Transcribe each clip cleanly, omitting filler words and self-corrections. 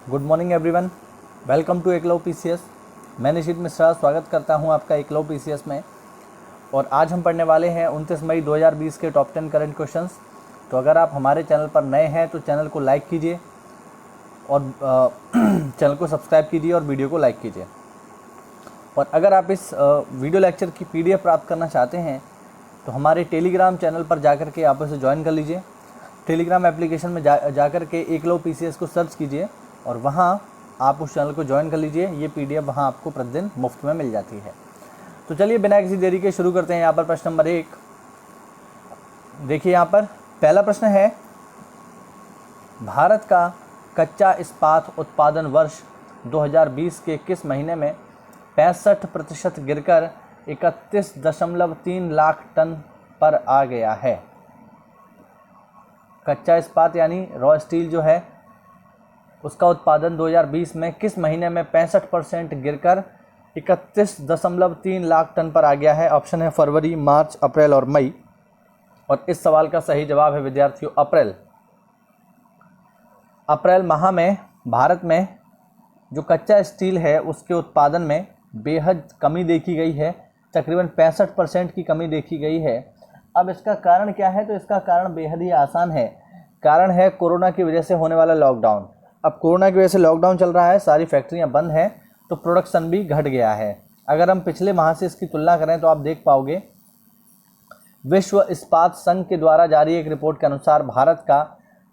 Good morning everyone, welcome to Eklavya PCS. मैं निशित मिश्रा स्वागत करता हूं आपका एकलव पीसीएस में। और आज हम पढ़ने वाले हैं 29 मई 2020 के टॉप 10 करंट क्वेश्चंस। तो अगर आप हमारे चैनल पर नए हैं तो चैनल को लाइक कीजिए और चैनल को सब्सक्राइब कीजिए और वीडियो को लाइक कीजिए। और अगर आप इस वीडियो लेक्चर की PDF प्राप्त करना चाहते हैं तो हमारे टेलीग्राम चैनल पर जाकर के आप उसे ज्वाइन कर लीजिए। टेलीग्राम एप्लीकेशन में जाकर के एकलव पीसीएस को सर्च कीजिए और वहाँ आप उस चैनल को ज्वाइन कर लीजिए। ये PDF वहाँ आपको प्रतिदिन मुफ्त में मिल जाती है। तो चलिए बिना किसी देरी के शुरू करते हैं। यहाँ पर प्रश्न नंबर 1 देखिए। यहाँ पर पहला प्रश्न है, भारत का कच्चा इस्पात उत्पादन वर्ष 2020 के किस महीने में 65% गिरकर 31.3 लाख टन पर आ गया है? कच्चा इस्पात यानी रॉ स्टील जो है उसका उत्पादन 2020 में किस महीने में 65% गिरकर 31.3 लाख टन पर आ गया है? ऑप्शन है फरवरी, मार्च, अप्रैल और मई। और इस सवाल का सही जवाब है विद्यार्थियों अप्रैल। अप्रैल माह में भारत में जो कच्चा स्टील है उसके उत्पादन में बेहद कमी देखी गई है। तकरीबन 65% की कमी देखी गई है। अब इसका कारण क्या है? तो इसका कारण बेहद ही आसान है। कारण है कोरोना की वजह से होने वाला लॉकडाउन। अब कोरोना की वजह से लॉकडाउन चल रहा है, सारी फैक्ट्रियां बंद हैं, तो प्रोडक्शन भी घट गया है। अगर हम पिछले माह से इसकी तुलना करें तो आप देख पाओगे, विश्व इस्पात संघ के द्वारा जारी एक रिपोर्ट के अनुसार भारत का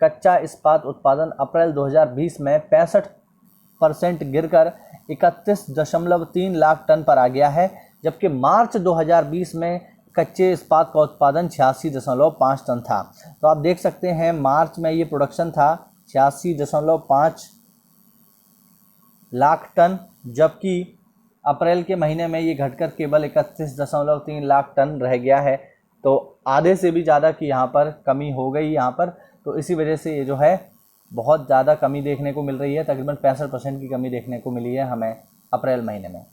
कच्चा इस्पात उत्पादन अप्रैल 2020 में 65% गिरकर 31.3 लाख टन पर आ गया है, जबकि मार्च 2020 में कच्चे इस्पात का उत्पादन 86.5 टन था। तो आप देख सकते हैं मार्च में ये प्रोडक्शन था 86.5 लाख टन, जबकि अप्रैल के महीने में ये घटकर केवल 31.3 लाख टन रह गया है। तो आधे से भी ज़्यादा की यहाँ पर कमी हो गई यहाँ पर। तो इसी वजह से ये जो है बहुत ज़्यादा कमी देखने को मिल रही है। तकरीबन 65% की कमी देखने को मिली है हमें अप्रैल महीने में।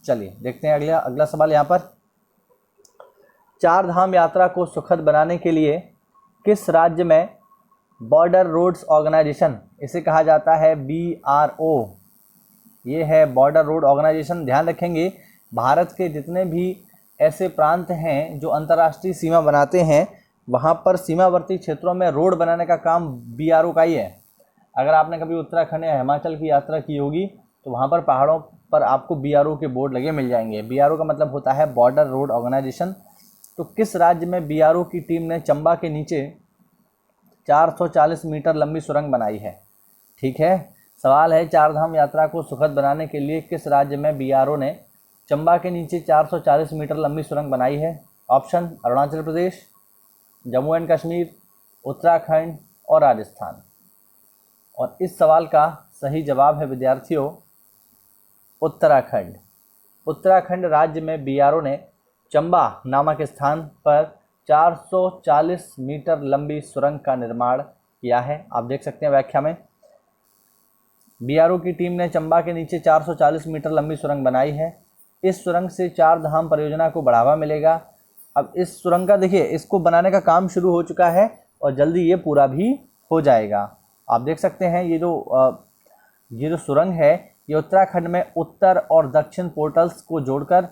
चलिए देखते हैं अगला सवाल। यहाँ पर, चार धाम यात्रा को सुखद बनाने के लिए किस राज्य में बॉर्डर रोड्स ऑर्गेनाइजेशन, इसे कहा जाता है BRO, ये है बॉर्डर रोड ऑर्गेनाइजेशन। ध्यान रखेंगे भारत के जितने भी ऐसे प्रांत हैं जो अंतर्राष्ट्रीय सीमा बनाते हैं, वहाँ पर सीमावर्ती क्षेत्रों में रोड बनाने का काम BRO का ही है। अगर आपने कभी उत्तराखंड या हिमाचल की यात्रा की होगी तो वहाँ पर पहाड़ों पर आपको BRO के बोर्ड लगे मिल जाएंगे। BRO का मतलब होता है बॉर्डर रोड ऑर्गेनाइजेशन। तो किस राज्य में BRO की टीम ने चंबा के नीचे 440 मीटर लंबी सुरंग बनाई है? ठीक है, सवाल है चार धाम यात्रा को सुखद बनाने के लिए किस राज्य में BRO ने चंबा के नीचे 440 मीटर लंबी सुरंग बनाई है? ऑप्शन अरुणाचल प्रदेश, जम्मू एंड कश्मीर, उत्तराखंड और राजस्थान। और इस सवाल का सही जवाब है विद्यार्थियों उत्तराखंड। उत्तराखंड राज्य में BRO ने चंबा नामक स्थान पर 440 मीटर लंबी सुरंग का निर्माण किया है। आप देख सकते हैं व्याख्या में, BRO की टीम ने चंबा के नीचे 440 मीटर लंबी सुरंग बनाई है। इस सुरंग से चार धाम परियोजना को बढ़ावा मिलेगा। अब इस सुरंग का देखिए, इसको बनाने का काम शुरू हो चुका है और जल्दी ये पूरा भी हो जाएगा। आप देख सकते हैं ये जो सुरंग है ये उत्तराखंड में उत्तर और दक्षिण पोर्टल्स को जोड़कर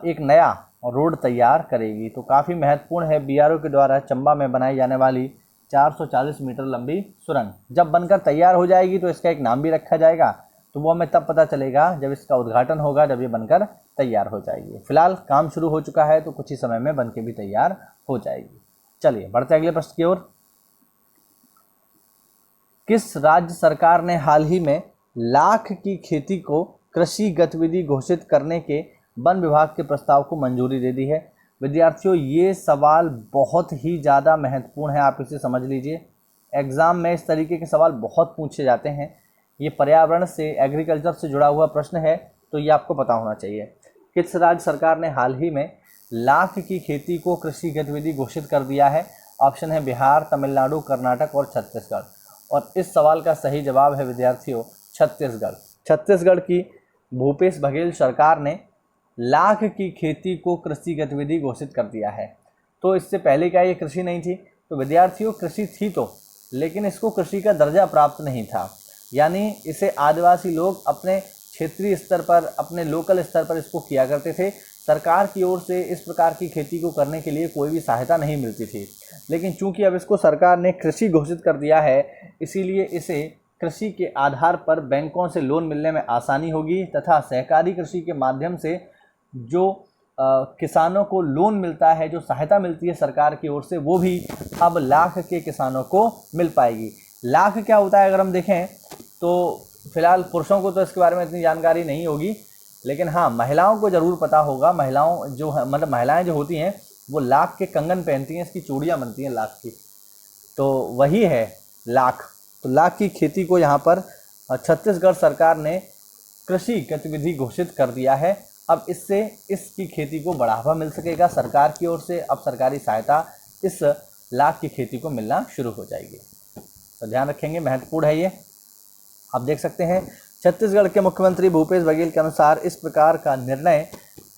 एक नया रोड तैयार करेगी। तो काफ़ी महत्वपूर्ण है BRO के द्वारा चंबा में बनाई जाने वाली 440 मीटर लंबी सुरंग। जब बनकर तैयार हो जाएगी तो इसका एक नाम भी रखा जाएगा, तो वो हमें तब पता चलेगा जब इसका उद्घाटन होगा, जब ये बनकर तैयार हो जाएगी। फिलहाल काम शुरू हो चुका है तो कुछ ही समय में बनके भी तैयार हो जाएगी। चलिए बढ़ते अगले प्रश्न की ओर। किस राज्य सरकार ने हाल ही में लाख की खेती को कृषि गतिविधि घोषित करने के वन विभाग के प्रस्ताव को मंजूरी दे दी है? विद्यार्थियों ये सवाल बहुत ही ज़्यादा महत्वपूर्ण है, आप इसे समझ लीजिए। एग्ज़ाम में इस तरीके के सवाल बहुत पूछे जाते हैं। ये पर्यावरण से, एग्रीकल्चर से जुड़ा हुआ प्रश्न है, तो ये आपको पता होना चाहिए। किस राज्य सरकार ने हाल ही में लाख की खेती को कृषि गतिविधि घोषित कर दिया है? ऑप्शन है बिहार, तमिलनाडु, कर्नाटक और छत्तीसगढ़। और इस सवाल का सही जवाब है विद्यार्थियों छत्तीसगढ़। छत्तीसगढ़ की भूपेश बघेल सरकार ने लाख की खेती को कृषि गतिविधि घोषित कर दिया है। तो इससे पहले क्या ये कृषि नहीं थी? तो विद्यार्थियों कृषि थी तो, लेकिन इसको कृषि का दर्जा प्राप्त नहीं था। यानी इसे आदिवासी लोग अपने क्षेत्रीय स्तर पर, अपने लोकल स्तर पर इसको किया करते थे। सरकार की ओर से इस प्रकार की खेती को करने के लिए कोई भी सहायता नहीं मिलती थी। लेकिन चूंकि अब इसको सरकार ने कृषि घोषित कर दिया है, इसीलिए इसे कृषि के आधार पर बैंकों से लोन मिलने में आसानी होगी तथा सहकारी कृषि के माध्यम से जो किसानों को लोन मिलता है, जो सहायता मिलती है सरकार की ओर से, वो भी अब लाख के किसानों को मिल पाएगी। लाख क्या होता है अगर हम देखें तो फिलहाल पुरुषों को तो इसके बारे में इतनी जानकारी नहीं होगी, लेकिन हाँ महिलाओं को ज़रूर पता होगा। महिलाओं जो है, मतलब महिलाएं जो होती हैं वो लाख के कंगन पहनती हैं, इसकी चूड़ियाँ बनती हैं लाख की, तो वही है लाख। तो लाख की खेती को यहाँ पर छत्तीसगढ़ सरकार ने कृषि गतिविधि घोषित कर दिया है। अब इससे इसकी खेती को बढ़ावा मिल सकेगा सरकार की ओर से। अब सरकारी सहायता इस लाख की खेती को मिलना शुरू हो जाएगी, तो ध्यान रखेंगे, महत्वपूर्ण है ये। आप देख सकते हैं छत्तीसगढ़ के मुख्यमंत्री भूपेश बघेल के अनुसार इस प्रकार का निर्णय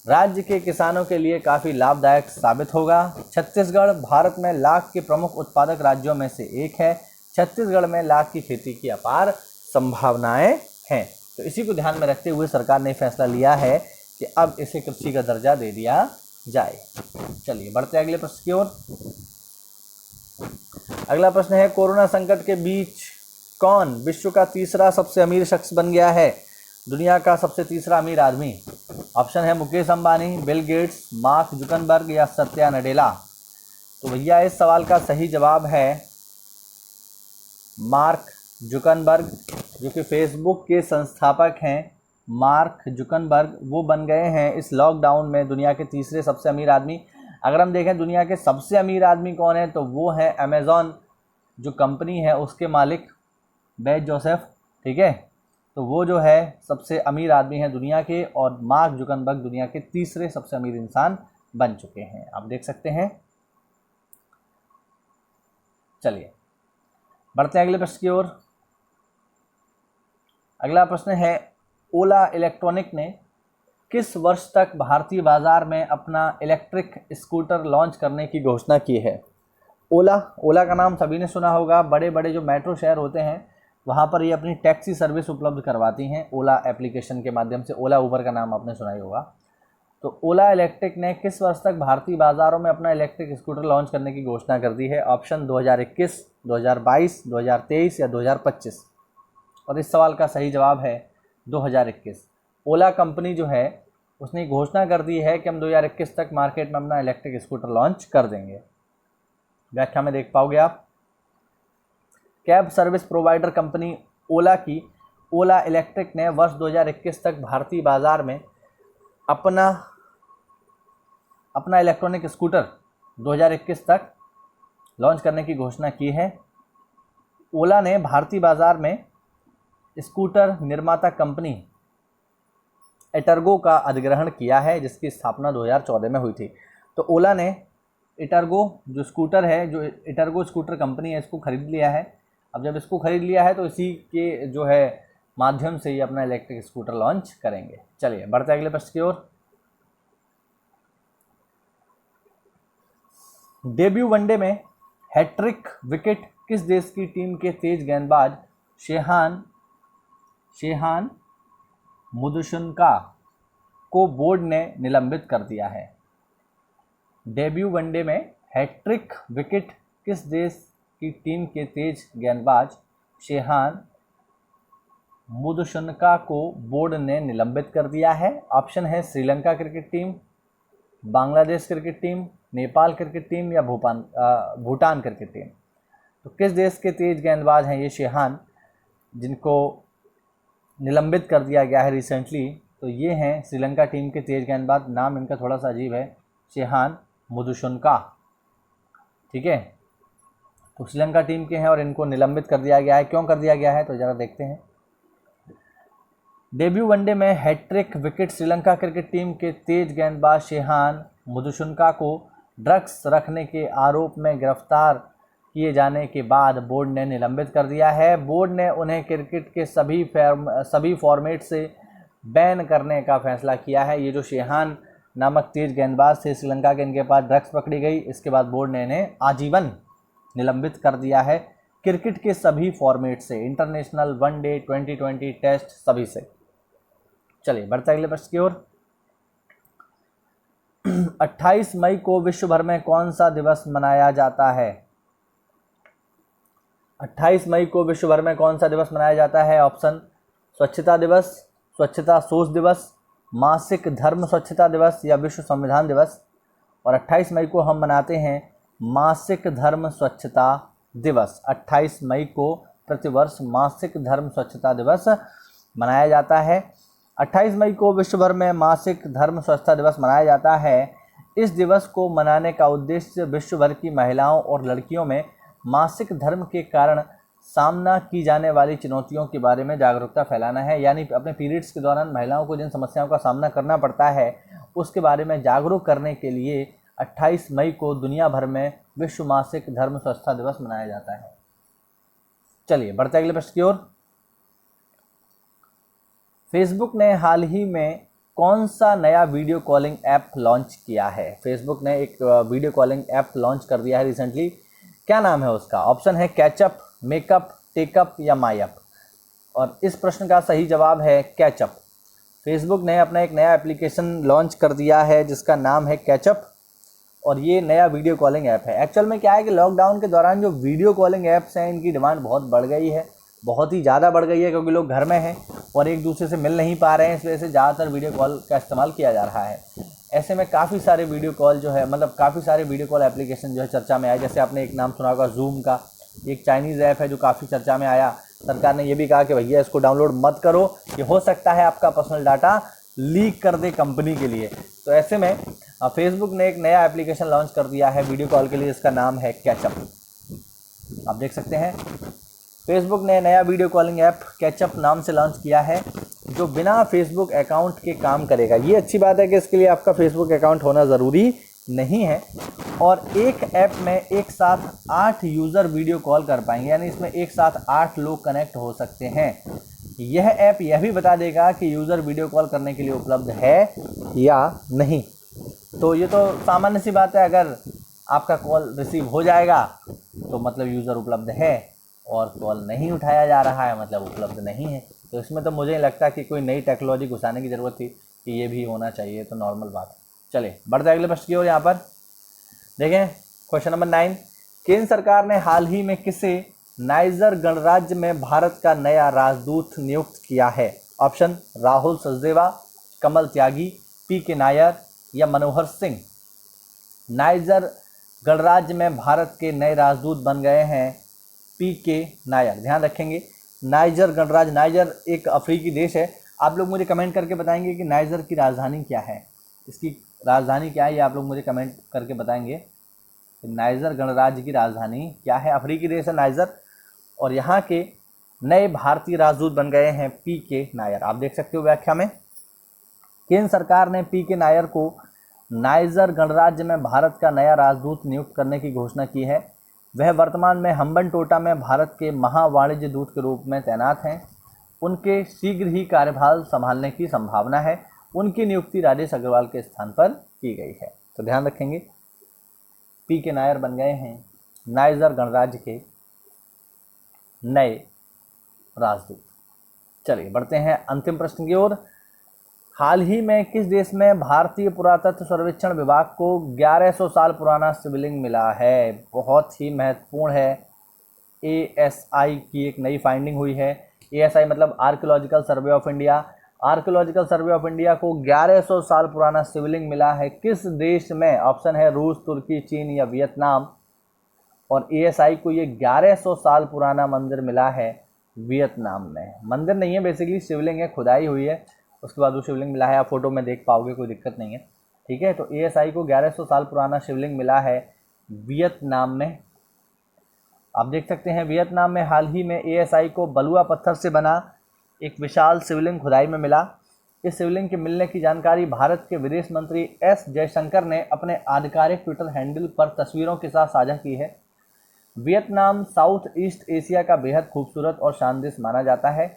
राज्य के किसानों के लिए काफ़ी लाभदायक साबित होगा। छत्तीसगढ़ भारत में लाख के प्रमुख उत्पादक राज्यों में से एक है। छत्तीसगढ़ में लाख की खेती की अपार संभावनाएं हैं। तो इसी को ध्यान में रखते हुए सरकार ने फैसला लिया है कि अब इसे कृषि का दर्जा दे दिया जाए। चलिए बढ़ते हैं अगले प्रश्न की ओर। अगला प्रश्न है, कोरोना संकट के बीच कौन विश्व का तीसरा सबसे अमीर शख्स बन गया है? दुनिया का सबसे तीसरा अमीर आदमी। ऑप्शन है Mukesh Ambani, Bill Gates, Mark Zuckerberg या सत्या नडेला। तो भैया इस सवाल का सही जवाब है मार्क जुकनबर्ग, जो कि फेसबुक के संस्थापक हैं। मार्क जुकनबर्ग वो बन गए हैं इस लॉकडाउन में दुनिया के तीसरे सबसे अमीर आदमी। अगर हम देखें दुनिया के सबसे अमीर आदमी कौन है, तो वो है अमेज़ॉन जो कंपनी है उसके मालिक बेज जोसेफ, ठीक है। तो वो जो है सबसे अमीर आदमी हैं दुनिया के, और मार्क जुकनबर्ग दुनिया के तीसरे सबसे अमीर इंसान बन चुके हैं, आप देख सकते हैं। चलिए बढ़ते हैं अगले प्रश्न की ओर। अगला प्रश्न है, ओला इलेक्ट्रॉनिक ने किस वर्ष तक भारतीय बाजार में अपना इलेक्ट्रिक स्कूटर लॉन्च करने की घोषणा की है? ओला का नाम सभी ने सुना होगा। बड़े बड़े जो मेट्रो शहर होते हैं वहाँ पर ये अपनी टैक्सी सर्विस उपलब्ध करवाती हैं ओला एप्लीकेशन के माध्यम से। ओला उबर का नाम आपने सुना ही होगा। तो ओला इलेक्ट्रिक ने किस वर्ष तक भारतीय बाज़ारों में अपना इलेक्ट्रिक स्कूटर लॉन्च करने की घोषणा कर दी है? ऑप्शन 2021, 2022, 2023 या 2025। और इस सवाल का सही जवाब है 2021। ओला कंपनी जो है उसने घोषणा कर दी है कि हम 2021 तक मार्केट में अपना इलेक्ट्रिक स्कूटर लॉन्च कर देंगे। व्याख्या में देख पाओगे आप। कैब सर्विस प्रोवाइडर कंपनी ओला की ओला इलेक्ट्रिक ने वर्ष 2021 तक भारतीय बाजार में अपना इलेक्ट्रॉनिक स्कूटर 2021 तक लॉन्च करने की घोषणा की है। ओला ने भारतीय बाजार में स्कूटर निर्माता कंपनी एटर्गो का अधिग्रहण किया है, जिसकी स्थापना 2014 में हुई थी। तो ओला ने एटर्गो जो स्कूटर है, जो एटर्गो स्कूटर कंपनी है, इसको खरीद लिया है। अब जब इसको खरीद लिया है तो इसी के जो है माध्यम से ये अपना इलेक्ट्रिक स्कूटर लॉन्च करेंगे। चलिए बढ़ते अगले प्रश्न की ओर। डेब्यू वनडे में हैट्रिक विकेट किस देश की टीम के तेज गेंदबाज शेहान मुदुशुनका को बोर्ड ने निलंबित कर दिया है? डेब्यू वनडे में हैट्रिक विकेट किस देश की टीम के तेज गेंदबाज शेहान मुदुशुनका को बोर्ड ने निलंबित कर दिया है? ऑप्शन है Sri Lanka cricket team, Bangladesh cricket team, Nepal cricket team या भूटान क्रिकेट टीम। तो किस देश के तेज गेंदबाज हैं ये शेहान, जिनको निलंबित कर दिया गया है रिसेंटली? तो ये हैं श्रीलंका टीम के तेज गेंदबाज। नाम इनका थोड़ा सा अजीब है, शेहान मुदुशुनका, ठीक है। तो श्रीलंका टीम के हैं और इनको निलंबित कर दिया गया है। क्यों कर दिया गया है तो ज़रा देखते हैं। डेब्यू वनडे में hattrick wicket Sri Lanka cricket team के तेज गेंदबाज शेहान मुदुशुनका को ड्रग्स रखने के आरोप में गिरफ्तार किए जाने के बाद बोर्ड ने निलंबित कर दिया है। बोर्ड ने उन्हें क्रिकेट के सभी फॉर्मेट से बैन करने का फैसला किया है। ये जो शेहान नामक तेज गेंदबाज थे श्रीलंका के, इनके पास ड्रग्स पकड़ी गई, इसके बाद बोर्ड ने इन्हें आजीवन निलंबित कर दिया है। क्रिकेट के सभी फॉर्मेट से, इंटरनेशनल, वनडे, 2020, टेस्ट, सभी से। चलिए बढ़ते अगले प्रश्न की ओर। 28 मई को विश्व भर में कौन सा दिवस मनाया जाता है? 28 मई को विश्व भर में कौन सा दिवस मनाया जाता है? ऑप्शन: स्वच्छता दिवस, स्वच्छता शोध दिवस, मासिक धर्म स्वच्छता दिवस या विश्व संविधान दिवस। और 28 मई को हम मनाते हैं मासिक धर्म स्वच्छता दिवस। 28 मई को प्रतिवर्ष मासिक धर्म स्वच्छता दिवस मनाया जाता है। 28 मई को विश्व भर में मासिक धर्म स्वच्छता दिवस मनाया जाता है। इस दिवस को मनाने का उद्देश्य विश्व भर की महिलाओं और लड़कियों में मासिक धर्म के कारण सामना की जाने वाली चुनौतियों के बारे में जागरूकता फैलाना है। यानी अपने पीरियड्स के दौरान महिलाओं को जिन समस्याओं का सामना करना पड़ता है उसके बारे में जागरूक करने के लिए 28 मई को दुनिया भर में विश्व मासिक धर्म स्वच्छता दिवस मनाया जाता है। चलिए बढ़ते अगले प्रश्न की ओर। फेसबुक ने हाल ही में कौन सा नया वीडियो कॉलिंग ऐप लॉन्च किया है? फेसबुक ने एक वीडियो कॉलिंग ऐप लॉन्च कर दिया है रिसेंटली। क्या नाम है उसका? ऑप्शन है कैचअप, मेकअप, टेकअप या मायअप। और इस प्रश्न का सही जवाब है कैचअप। फेसबुक ने अपना एक नया एप्लीकेशन लॉन्च कर दिया है जिसका नाम है कैचअप और ये नया वीडियो कॉलिंग ऐप है। एक्चुअल में क्या है कि लॉकडाउन के दौरान जो वीडियो कॉलिंग ऐप्स हैं इनकी डिमांड बहुत बढ़ गई है, बहुत ही ज़्यादा बढ़ गई है, क्योंकि लोग घर में हैं और एक दूसरे से मिल नहीं पा रहे हैं। इस वजह से ज़्यादातर वीडियो कॉल का इस्तेमाल किया जा रहा है। ऐसे में काफ़ी सारे वीडियो कॉल जो है, मतलब काफ़ी सारे वीडियो कॉल एप्लीकेशन जो है चर्चा में आए। जैसे आपने एक नाम सुना होगा जूम का, एक चाइनीज़ ऐप है जो काफ़ी चर्चा में आया। सरकार ने ये भी कहा कि भैया इसको डाउनलोड मत करो, ये हो सकता है आपका पर्सनल डाटा लीक कर दे कंपनी के लिए। तो ऐसे में फेसबुक ने एक नया एप्लीकेशन लॉन्च कर दिया है वीडियो कॉल के लिए, इसका नाम है कैचअप। आप देख सकते हैं फेसबुक ने नया वीडियो कॉलिंग ऐप कैचअप नाम से लॉन्च किया है जो बिना फेसबुक अकाउंट के काम करेगा। ये अच्छी बात है कि इसके लिए आपका फेसबुक अकाउंट होना ज़रूरी नहीं है और एक ऐप में एक साथ 8 यूज़र वीडियो कॉल कर पाएंगे, यानी इसमें एक साथ 8 लोग कनेक्ट हो सकते हैं। यह ऐप यह भी बता देगा कि यूज़र वीडियो कॉल करने के लिए उपलब्ध है या नहीं। तो ये तो सामान्य सी बात है, अगर आपका कॉल रिसीव हो जाएगा तो मतलब यूज़र उपलब्ध है और कॉल नहीं उठाया जा रहा है मतलब उपलब्ध नहीं है। तो इसमें तो मुझे नहीं लगता कि कोई नई टेक्नोलॉजी घुसाने की ज़रूरत थी कि ये भी होना चाहिए, तो नॉर्मल बात है। चलिए बढ़ते अगले प्रश्न की ओर। यहाँ पर देखें क्वेश्चन नंबर 9। केंद्र सरकार ने हाल ही में किसे नाइजर गणराज्य में भारत का नया राजदूत नियुक्त किया है? ऑप्शन: राहुल सचदेवा, कमल त्यागी, पी.के. नायर या मनोहर सिंह। नाइजर गणराज्य में भारत के नए राजदूत बन गए हैं पी.के. नायर। ध्यान रखेंगे नाइजर गणराज्य, नाइजर एक अफ्रीकी देश है। आप लोग मुझे कमेंट करके बताएंगे कि नाइजर की राजधानी क्या है, इसकी राजधानी क्या है, ये आप लोग मुझे कमेंट करके बताएंगे कि नाइजर गणराज्य की राजधानी क्या है। अफ्रीकी देश है नाइजर और यहाँ के नए भारतीय राजदूत बन गए हैं पी.के. नायर। आप देख सकते हो व्याख्या में केंद्र सरकार ने पी.के. नायर को नाइजर गणराज्य में भारत का नया राजदूत नियुक्त करने की घोषणा की है। वह वर्तमान में हम्बनटोटा में भारत के महावाणिज्य दूत के रूप में तैनात हैं। उनके शीघ्र ही कार्यभार संभालने की संभावना है। उनकी नियुक्ति राजेश अग्रवाल के स्थान पर की गई है। तो ध्यान रखेंगे पी.के. नायर बन गए हैं नाइजर गणराज्य के नए राजदूत। चलिए बढ़ते हैं अंतिम प्रश्न की ओर। हाल ही में किस देश में भारतीय पुरातत्व सर्वेक्षण विभाग को 1100 साल पुराना शिवलिंग मिला है? बहुत ही महत्वपूर्ण है। ASI की एक नई फाइंडिंग हुई है। ASI मतलब archaeological survey of India. Archaeological survey of India को 1100 साल पुराना शिवलिंग मिला है। किस देश में? ऑप्शन है रूस, तुर्की, चीन या वियतनाम। और ASI को ये 1100 साल पुराना मंदिर मिला है वियतनाम में। मंदिर नहीं है, बेसिकली शिवलिंग है, खुदाई हुई है, उसके बाद वो शिवलिंग मिला है। आप फोटो में देख पाओगे, कोई दिक्कत नहीं है, ठीक है। तो ASI को 1100 साल पुराना शिवलिंग मिला है वियतनाम में। आप देख सकते हैं वियतनाम में हाल ही में ASI को बलुआ पत्थर से बना एक विशाल शिवलिंग खुदाई में मिला। इस शिवलिंग के मिलने की जानकारी भारत के विदेश मंत्री S जयशंकर ने अपने आधिकारिक ट्विटर हैंडल पर तस्वीरों के साथ साझा की है। वियतनाम साउथ ईस्ट एशिया का बेहद खूबसूरत और शानदार देश माना जाता है।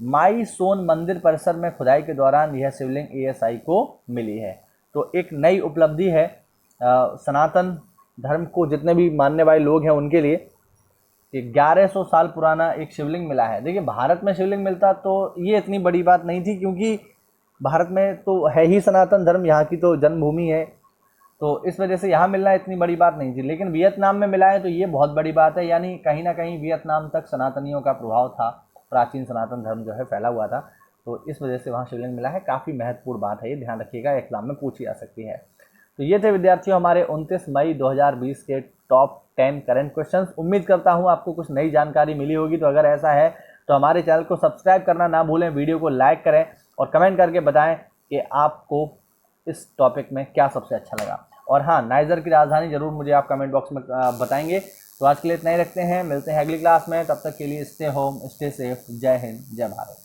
माई सोन मंदिर परिसर में खुदाई के दौरान यह शिवलिंग ASI को मिली है। तो एक नई उपलब्धि है सनातन धर्म को जितने भी मानने वाले लोग हैं उनके लिए। कि 1100 साल पुराना एक शिवलिंग मिला है। देखिए भारत में शिवलिंग मिलता तो ये इतनी बड़ी बात नहीं थी, क्योंकि भारत में तो है ही सनातन धर्म, यहाँ की तो जन्मभूमि है, तो इस वजह से यहाँ मिलना इतनी बड़ी बात नहीं थी। लेकिन वियतनाम में मिला है तो ये बहुत बड़ी बात है, यानी कहीं ना कहीं वियतनाम तक सनातनियों का प्रभाव था, प्राचीन सनातन धर्म जो है फैला हुआ था, तो इस वजह से वहाँ शिवलिंग मिला है। काफ़ी महत्वपूर्ण बात है, ये ध्यान रखिएगा, एग्जाम में पूछी जा सकती है। तो ये थे विद्यार्थियों हमारे 29 मई 2020 के टॉप 10 करंट क्वेश्चंस। उम्मीद करता हूँ आपको कुछ नई जानकारी मिली होगी। तो अगर ऐसा है तो हमारे चैनल को सब्सक्राइब करना ना भूलें, वीडियो को लाइक करें और कमेंट करके बताएं कि आपको इस टॉपिक में क्या सबसे अच्छा लगा। और हाँ, नाइजर की राजधानी जरूर मुझे आप कमेंट बॉक्स में बताएंगे। तो आज के लिए इतना ही रखते हैं, मिलते हैं अगली क्लास में, तब तक के लिए स्टे होम, स्टे सेफ, जय हिंद, जय भारत।